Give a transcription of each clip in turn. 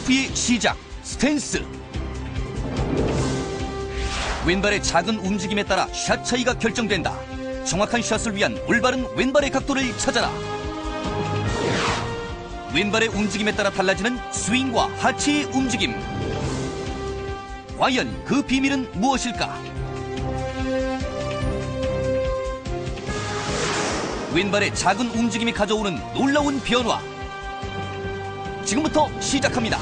골프의 시작, 스탠스. 왼발의 작은 움직임에 따라 샷 차이가 결정된다. 정확한 샷을 위한 올바른 왼발의 각도를 찾아라. 왼발의 움직임에 따라 달라지는 스윙과 하체의 움직임. 과연 그 비밀은 무엇일까? 왼발의 작은 움직임이 가져오는 놀라운 변화. 지금부터 시작합니다.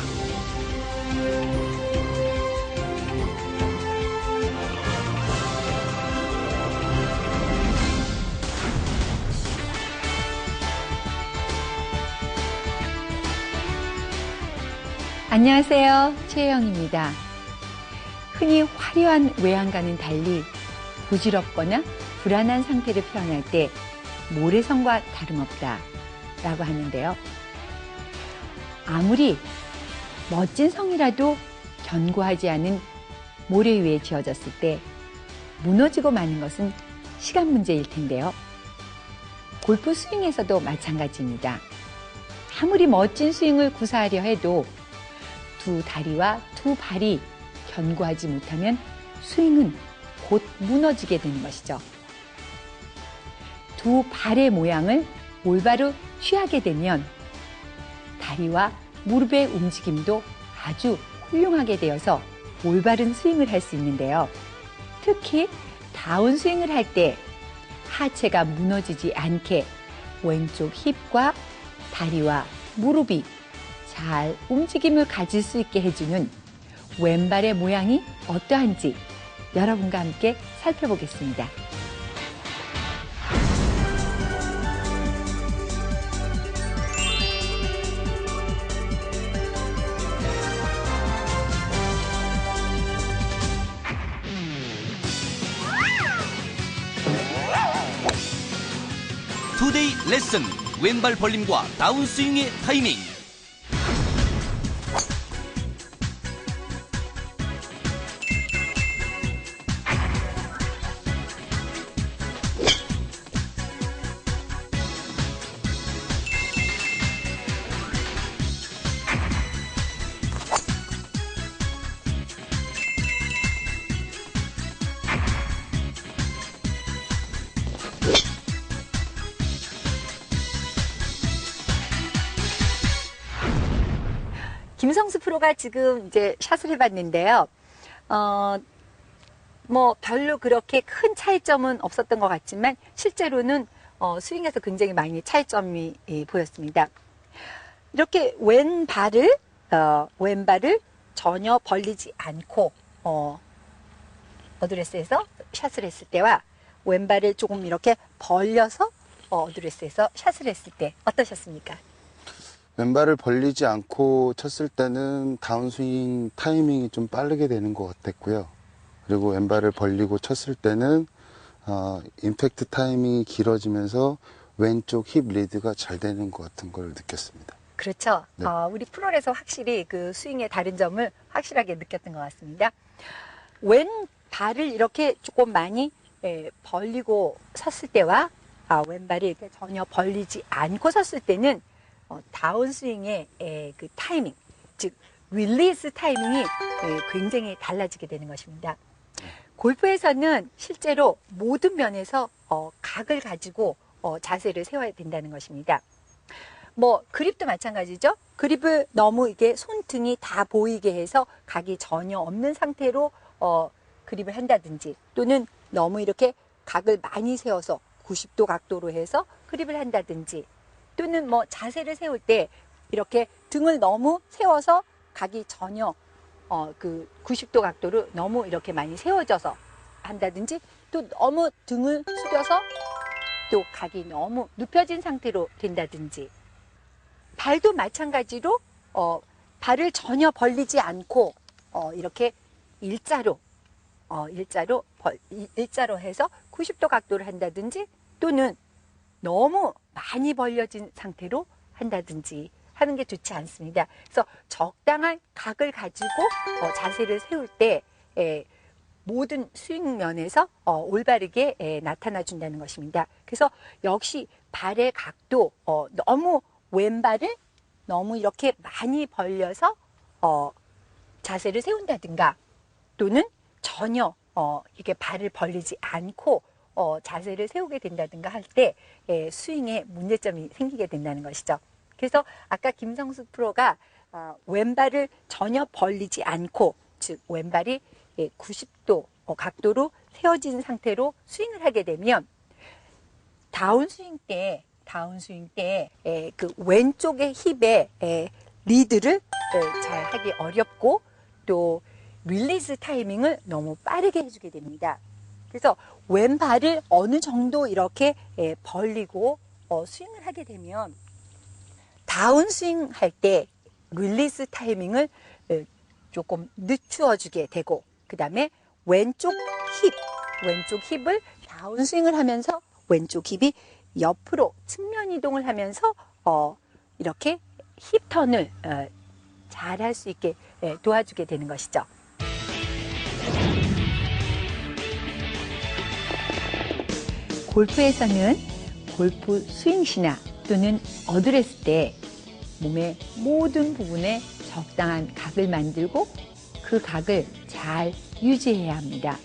안녕하세요. 최혜영입니다. 흔히 화려한 외양과는 달리 부질없거나 불안한 상태를 표현할 때 모래성과 다름없다 라고 하는데요. 아무리 멋진 성이라도 견고하지 않은 모래 위에 지어졌을 때 무너지고 마는 것은 시간 문제일 텐데요. 골프 스윙에서도 마찬가지입니다. 아무리 멋진 스윙을 구사하려 해도 두 다리와 두 발이 견고하지 못하면 스윙은 곧 무너지게 되는 것이죠. 두 발의 모양을 올바로 취하게 되면 다리와 무릎의 움직임도 아주 훌륭하게 되어서 올바른 스윙을 할 수 있는데요. 특히 다운스윙을 할 때 하체가 무너지지 않게 왼쪽 힙과 다리와 무릎이 잘 움직임을 가질 수 있게 해주는 왼발의 모양이 어떠한지 여러분과 함께 살펴보겠습니다. 투데이 레슨, 왼발 벌림과 다운스윙의 타이밍. 김성수 프로가 지금 이제 샷을 해봤는데요. 뭐 별로 그렇게 큰 차이점은 없었던 것 같지만 실제로는 스윙에서 굉장히 많이 차이점이 보였습니다. 이렇게 왼발을 전혀 벌리지 않고 어드레스에서 샷을 했을 때와 왼발을 조금 이렇게 벌려서 어드레스에서 샷을 했을 때 어떠셨습니까? 왼발을 벌리지 않고 쳤을 때는 다운스윙 타이밍이 좀 빠르게 되는 것 같았고요. 그리고 왼발을 벌리고 쳤을 때는 임팩트 타이밍이 길어지면서 왼쪽 힙 리드가 잘 되는 것 같은 걸 느꼈습니다. 그렇죠. 네. 우리 프로에서 확실히 그 스윙의 다른 점을 확실하게 느꼈던 것 같습니다. 왼발을 이렇게 조금 많이 벌리고 섰을 때와 왼발이 이렇게 전혀 벌리지 않고 섰을 때는 다운스윙의 그 타이밍, 즉 릴리스 타이밍이 굉장히 달라지게 되는 것입니다. 골프에서는 실제로 모든 면에서 각을 가지고 자세를 세워야 된다는 것입니다. 뭐 그립도 마찬가지죠. 그립을 너무 이게 손등이 다 보이게 해서 각이 전혀 없는 상태로 그립을 한다든지, 또는 너무 이렇게 각을 많이 세워서 90도 각도로 해서 그립을 한다든지, 또는 뭐 자세를 세울 때 이렇게 등을 너무 세워서 각이 전혀 그 90도 각도로 너무 이렇게 많이 세워져서 한다든지, 또 너무 등을 숙여서 또 각이 너무 눕혀진 상태로 된다든지, 발도 마찬가지로 발을 전혀 벌리지 않고 이렇게 일자로 해서 90도 각도를 한다든지, 또는 너무 많이 벌려진 상태로 한다든지 하는 게 좋지 않습니다. 그래서 적당한 각을 가지고 자세를 세울 때 모든 스윙 면에서 올바르게 나타나 준다는 것입니다. 그래서 역시 발의 각도, 너무 왼발을 너무 이렇게 많이 벌려서 자세를 세운다든가 또는 전혀 이렇게 발을 벌리지 않고 자세를 세우게 된다든가 할 때 스윙에 문제점이 생기게 된다는 것이죠. 그래서 아까 김성수 프로가 왼발을 전혀 벌리지 않고, 즉 왼발이 90도 각도로 세워진 상태로 스윙을 하게 되면 다운스윙 때 그 왼쪽의 힙에 리드를 잘 하기 어렵고 또 릴리즈 타이밍을 너무 빠르게 해주게 됩니다. 그래서 왼발을 어느 정도 이렇게 벌리고 스윙을 하게 되면 다운스윙 할 때 릴리즈 타이밍을 조금 늦추어 주게 되고, 그 다음에 왼쪽 힙을 다운스윙을 하면서 왼쪽 힙이 옆으로 측면 이동을 하면서 이렇게 힙 턴을 잘 할 수 있게 도와주게 되는 것이죠. 골프에서는 골프 스윙 시나 또는 어드레스 때 몸의 모든 부분에 적당한 각을 만들고 그 각을 잘 유지해야 합니다.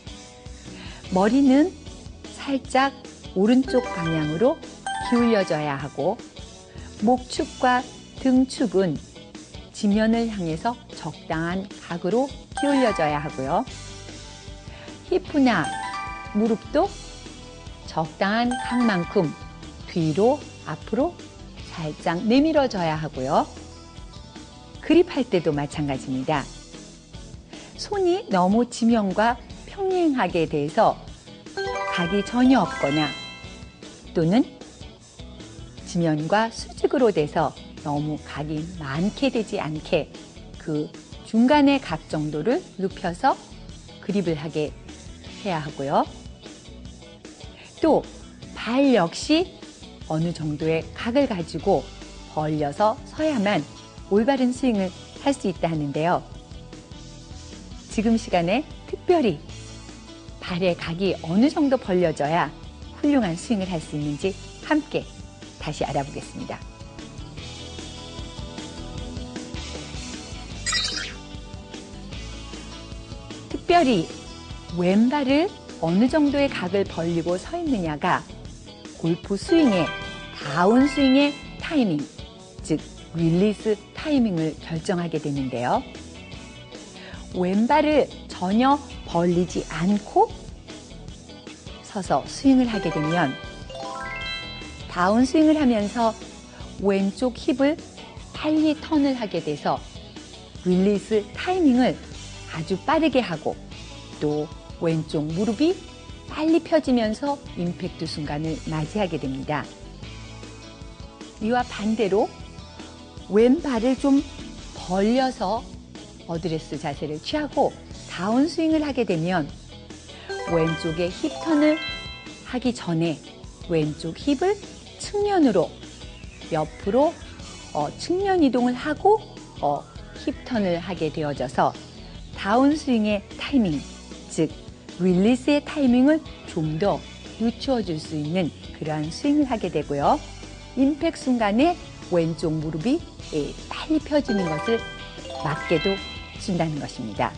머리는 살짝 오른쪽 방향으로 기울여져야 하고, 목축과 등축은 지면을 향해서 적당한 각으로 기울여져야 하고요. 히프나 무릎도 적당한 각만큼 뒤로 앞으로 살짝 내밀어져야 하고요. 그립할 때도 마찬가지입니다. 손이 너무 지면과 평행하게 돼서 각이 전혀 없거나 또는 지면과 수직으로 돼서 너무 각이 많게 되지 않게 그 중간의 각 정도를 눕혀서 그립을 하게 해야 하고요. 또 발 역시 어느 정도의 각을 가지고 벌려서 서야만 올바른 스윙을 할 수 있다 하는데요. 지금 시간에 특별히 발의 각이 어느 정도 벌려져야 훌륭한 스윙을 할 수 있는지 함께 다시 알아보겠습니다. 특별히 왼발을 어느 정도의 각을 벌리고 서 있느냐가 골프 스윙의 다운스윙의 타이밍, 즉 릴리스 타이밍을 결정하게 되는데요. 왼발을 전혀 벌리지 않고 서서 스윙을 하게 되면 다운스윙을 하면서 왼쪽 힙을 빨리 턴을 하게 돼서 릴리스 타이밍을 아주 빠르게 하고, 또 왼쪽 무릎이 빨리 펴지면서 임팩트 순간을 맞이하게 됩니다. 이와 반대로 왼발을 좀 벌려서 어드레스 자세를 취하고 다운스윙을 하게 되면 왼쪽의 힙턴을 하기 전에 왼쪽 힙을 측면으로 옆으로 측면 이동을 하고 힙턴을 하게 되어져서 다운스윙의 타이밍, 즉 릴리스의 타이밍을 좀 더 늦추어 줄 수 있는 그러한 스윙을 하게 되고요. 임팩트 순간에 왼쪽 무릎이 빨리 펴지는 것을 막게도 준다는 것입니다.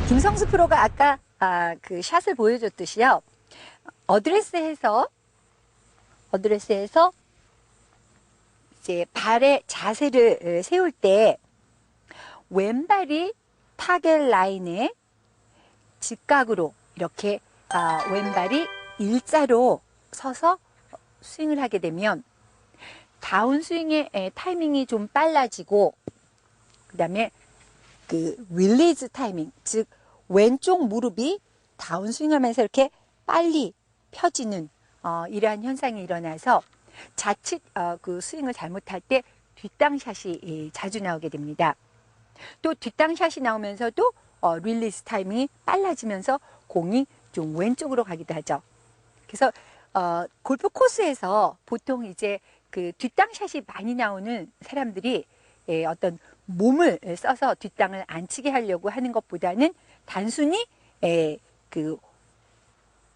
김성수 프로가 아까 그 샷을 보여줬듯이요. 어드레스에서 이제 발의 자세를 세울 때 왼발이 타겟 라인에 직각으로 이렇게 왼발이 일자로 서서 스윙을 하게 되면 다운스윙의 타이밍이 좀 빨라지고, 그 다음에 그 릴리즈 타이밍, 즉 왼쪽 무릎이 다운스윙 하면서 이렇게 빨리 펴지는 이러한 현상이 일어나서 자칫 그 스윙을 잘못할 때 뒷땅샷이 자주 나오게 됩니다. 또 뒷땅샷이 나오면서도 릴리스 타이밍이 빨라지면서 공이 좀 왼쪽으로 가기도 하죠. 그래서 골프 코스에서 보통 이제 그 뒷땅샷이 많이 나오는 사람들이 어떤 몸을 써서 뒷땅을 안 치게 하려고 하는 것보다는 단순히 그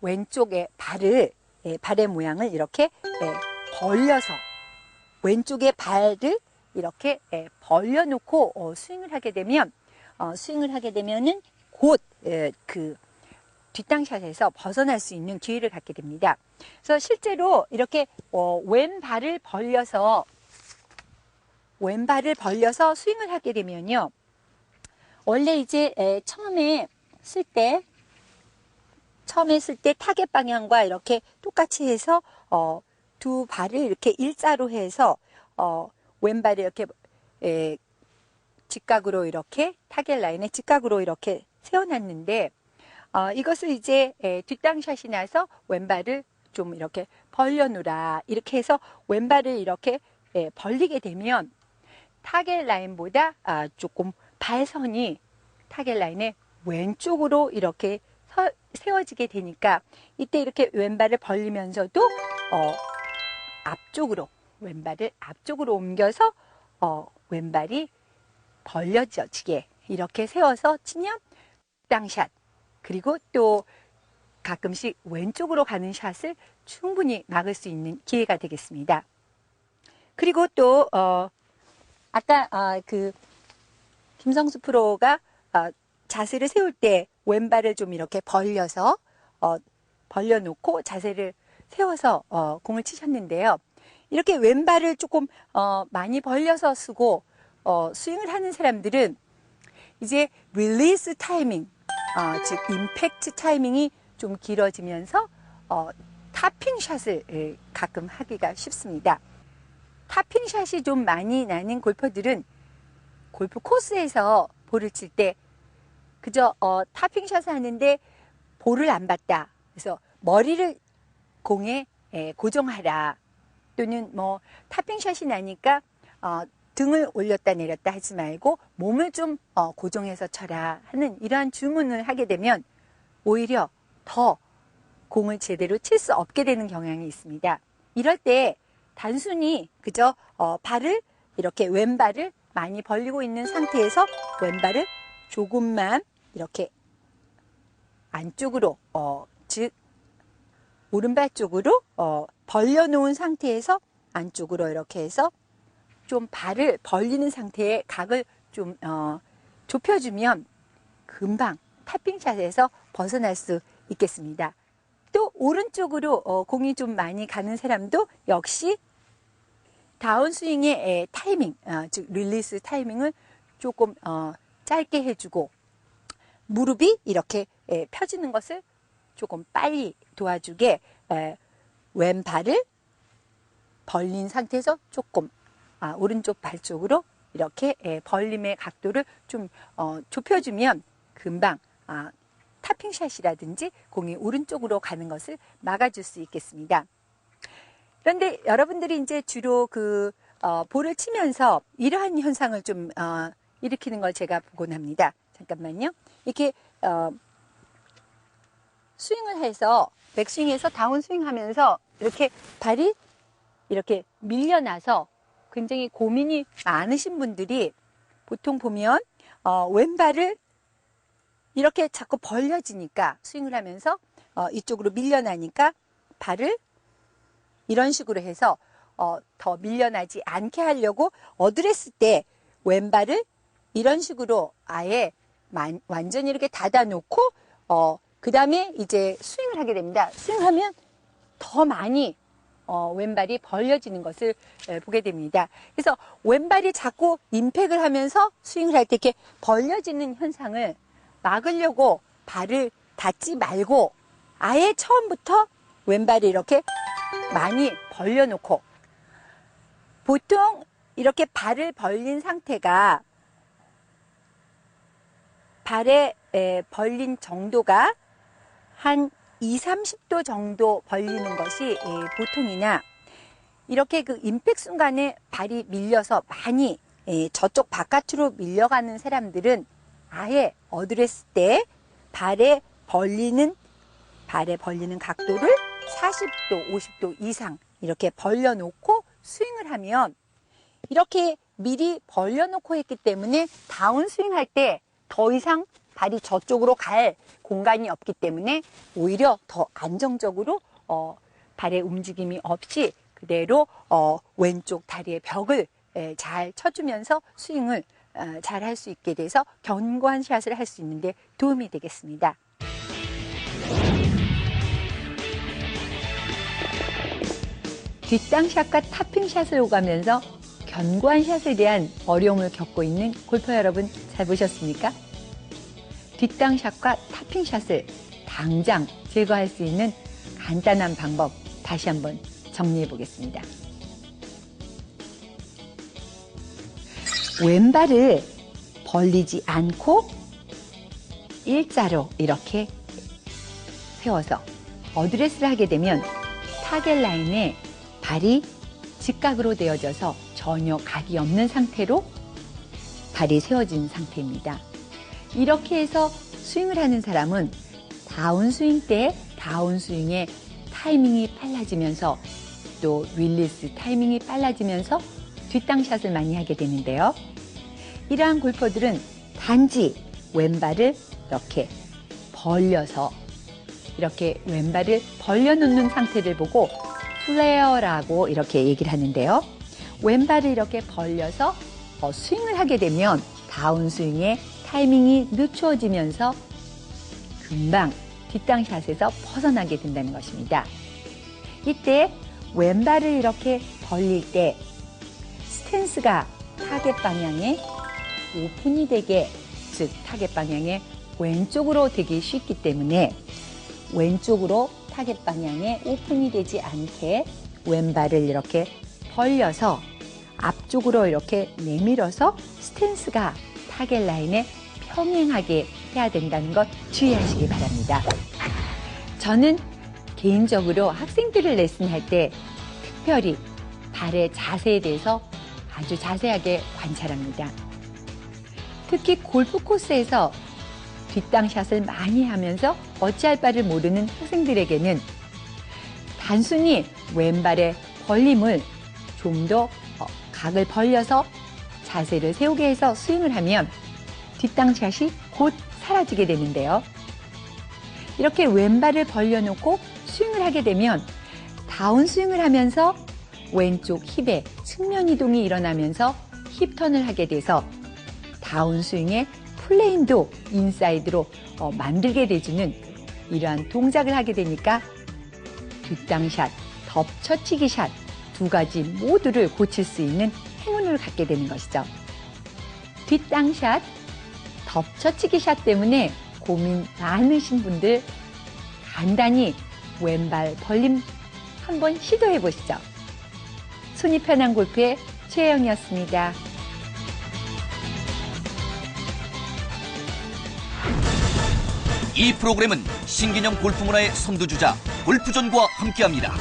왼쪽의 발의 모양을 이렇게 벌려서 왼쪽의 발을 이렇게 벌려놓고 스윙을 하게 되면은 곧 그 뒷땅샷에서 벗어날 수 있는 기회를 갖게 됩니다. 그래서 실제로 이렇게 왼발을 벌려서 스윙을 하게 되면요, 원래 이제 처음에 쓸 때 타겟 방향과 이렇게 똑같이 해서 두 발을 이렇게 일자로 해서 왼발을 이렇게 직각으로 이렇게 타겟 라인에 직각으로 이렇게 세워놨는데, 이것을 이제 뒷땅샷이 나서 왼발을 좀 이렇게 벌려놓으라 이렇게 해서 왼발을 이렇게 벌리게 되면 타겟 라인보다 조금 발선이 타겟 라인의 왼쪽으로 이렇게 세워지게 되니까, 이때 이렇게 왼발을 벌리면서도 왼발을 앞쪽으로 옮겨서 왼발이 벌려지게 이렇게 세워서 치면 뒷땅샷, 그리고 또 가끔씩 왼쪽으로 가는 샷을 충분히 막을 수 있는 기회가 되겠습니다. 그리고 또 아까 그 김성수 프로가 자세를 세울 때 왼발을 좀 이렇게 벌려놓고 자세를 세워서 공을 치셨는데요. 이렇게 왼발을 조금 많이 벌려서 쓰고 스윙을 하는 사람들은 이제 릴리스 타이밍, 즉 임팩트 타이밍이 좀 길어지면서 타핑 샷을 가끔 하기가 쉽습니다. 타핑 샷이 좀 많이 나는 골퍼들은 골프 코스에서 볼을 칠 때 그저 타핑 샷을 하는데 볼을 안 봤다, 그래서 머리를 공에 고정하라, 또는 뭐 타핑 샷이 나니까 등을 올렸다 내렸다 하지 말고 몸을 좀 고정해서 쳐라 하는 이러한 주문을 하게 되면 오히려 더 공을 제대로 칠 수 없게 되는 경향이 있습니다. 이럴 때 단순히 그저 발을 이렇게 왼발을 많이 벌리고 있는 상태에서 왼발을 조금만 이렇게 안쪽으로 즉 오른발 쪽으로 벌려놓은 상태에서 안쪽으로 이렇게 해서 좀 발을 벌리는 상태의 각을 좀 좁혀주면 금방 타핑샷에서 벗어날 수 있겠습니다. 또 오른쪽으로 공이 좀 많이 가는 사람도 역시 다운스윙의 타이밍, 즉 릴리스 타이밍을 조금 짧게 해주고 무릎이 이렇게 펴지는 것을 조금 빨리 도와주게 왼발을 벌린 상태에서 조금 오른쪽 발 쪽으로 이렇게 벌림의 각도를 좀 좁혀주면 금방 타핑샷이라든지 공이 오른쪽으로 가는 것을 막아줄 수 있겠습니다. 그런데 여러분들이 이제 주로 그 볼을 치면서 이러한 현상을 좀 일으키는 걸 제가 보곤 합니다. 잠깐만요. 이렇게 스윙을 해서 백스윙에서 다운스윙 하면서 이렇게 발이 이렇게 밀려나서 굉장히 고민이 많으신 분들이 보통 보면 왼발을 이렇게 자꾸 벌려지니까 스윙을 하면서 이쪽으로 밀려나니까 발을 이런 식으로 해서 더 밀려나지 않게 하려고 어드레스 때 왼발을 이런 식으로 아예 완전히 이렇게 닫아놓고 그 다음에 이제 스윙을 하게 됩니다. 스윙하면 더 많이 왼발이 벌려지는 것을 보게 됩니다. 그래서 왼발이 자꾸 임팩을 하면서 스윙을 할 때 이렇게 벌려지는 현상을 막으려고 발을 닫지 말고 아예 처음부터 왼발이 이렇게 많이 벌려놓고, 보통 이렇게 발을 벌린 상태가 발에 벌린 정도가 한 30도 정도 벌리는 것이 보통이나 이렇게 그 임팩 순간에 발이 밀려서 많이 저쪽 바깥으로 밀려가는 사람들은 아예 어드레스 때 발에 벌리는 각도를 40도, 50도 이상 이렇게 벌려놓고 스윙을 하면 이렇게 미리 벌려놓고 했기 때문에 다운 스윙할 때 더 이상 발이 저쪽으로 갈 공간이 없기 때문에 오히려 더 안정적으로 발의 움직임이 없이 그대로 왼쪽 다리의 벽을 잘 쳐주면서 스윙을 잘 할 수 있게 돼서 견고한 샷을 할 수 있는데 도움이 되겠습니다. 뒷땅샷과 탑핑샷을 오가면서 견고한 샷에 대한 어려움을 겪고 있는 골퍼 여러분 잘 보셨습니까? 뒷땅샷과 탑핑샷을 당장 제거할 수 있는 간단한 방법 다시 한번 정리해 보겠습니다. 왼발을 벌리지 않고 일자로 이렇게 세워서 어드레스를 하게 되면 타겟 라인에 발이 직각으로 되어져서 전혀 각이 없는 상태로 발이 세워진 상태입니다. 이렇게 해서 스윙을 하는 사람은 다운스윙 때 다운스윙의 타이밍이 빨라지면서 또 릴리스 타이밍이 빨라지면서 뒷땅샷을 많이 하게 되는데요. 이러한 골퍼들은 단지 왼발을 이렇게 벌려서 이렇게 왼발을 벌려놓는 상태를 보고 플레어라고 이렇게 얘기를 하는데요. 왼발을 이렇게 벌려서 스윙을 하게 되면 다운스윙의 타이밍이 늦추어지면서 금방 뒷땅샷에서 벗어나게 된다는 것입니다. 이때 왼발을 이렇게 벌릴 때 스탠스가 타겟 방향에 오픈이 되게, 즉 타겟 방향에 왼쪽으로 되기 쉽기 때문에 왼쪽으로 타겟 방향에 오픈이 되지 않게 왼발을 이렇게 벌려서 앞쪽으로 이렇게 내밀어서 스탠스가 타겟 라인에 평행하게 해야 된다는 것 주의하시기 바랍니다. 저는 개인적으로 학생들을 레슨할 때 특별히 발의 자세에 대해서 아주 자세하게 관찰합니다. 특히 골프 코스에서 뒷땅샷을 많이 하면서 어찌할 바를 모르는 학생들에게는 단순히 왼발의 벌림을 좀 더 각을 벌려서 자세를 세우게 해서 스윙을 하면 뒷땅샷이 곧 사라지게 되는데요. 이렇게 왼발을 벌려놓고 스윙을 하게 되면 다운스윙을 하면서 왼쪽 힙에 측면 이동이 일어나면서 힙턴을 하게 돼서 다운스윙의 플레인도 인사이드로 만들게 돼주는 이러한 동작을 하게 되니까 뒷땅샷, 덮쳐치기 샷 두 가지 모두를 고칠 수 있는 행운을 갖게 되는 것이죠. 뒷땅샷, 덮쳐치기 샷 때문에 고민 많으신 분들 간단히 왼발 벌림 한번 시도해 보시죠. 손이 편한 골프의 최혜영이었습니다. 이 프로그램은 신개념 골프 문화의 선두주자 골프존과 함께합니다.